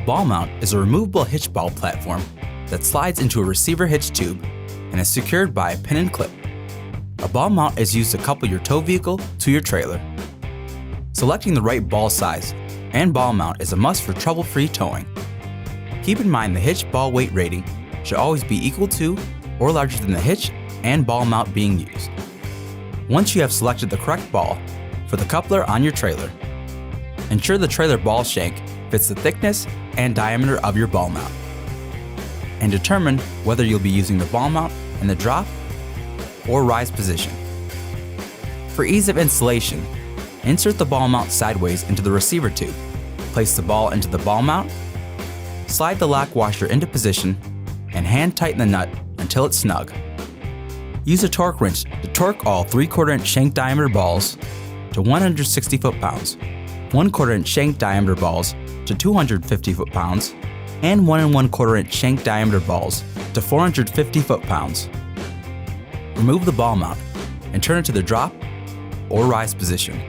ball mount is a removable hitch ball platform that slides into a receiver hitch tube and is secured by a pin and clip. A ball mount is used to couple your tow vehicle to your trailer. Selecting the right ball size and ball mount is a must for trouble-free towing. Keep in mind the hitch ball weight rating should always be equal to or larger than the hitch and ball mount being used. Once you have selected the correct ball for the coupler on your trailer, ensure the trailer ball shank fits the thickness and diameter of your ball mount, and determine whether you'll be using the ball mount in the drop or rise position. For ease of installation, insert the ball mount sideways into the receiver tube, place the ball into the ball mount, slide the lock washer into position, and hand tighten the nut until it's snug. Use a torque wrench to torque all 3/4 inch shank diameter balls to 160 foot-pounds, 1/4 inch shank diameter balls to 250 foot-pounds, and 1 1/4 inch shank diameter balls to 450 foot-pounds. Remove the ball mount and turn it to the drop or rise position.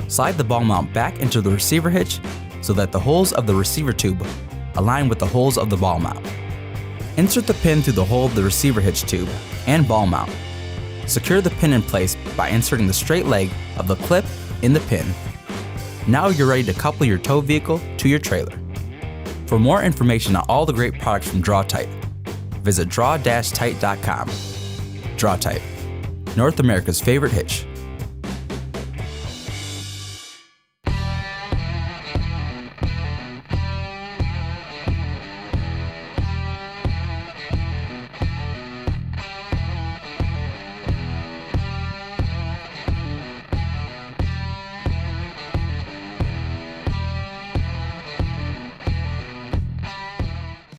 Slide the ball mount back into the receiver hitch so that the holes of the receiver tube align with the holes of the ball mount. Insert the pin through the hole of the receiver hitch tube and ball mount. Secure the pin in place by inserting the straight leg of the clip in the pin. Now you're ready to couple your tow vehicle to your trailer. For more information on all the great products from Tite, visit draw-tite.com. Tite, North America's favorite hitch.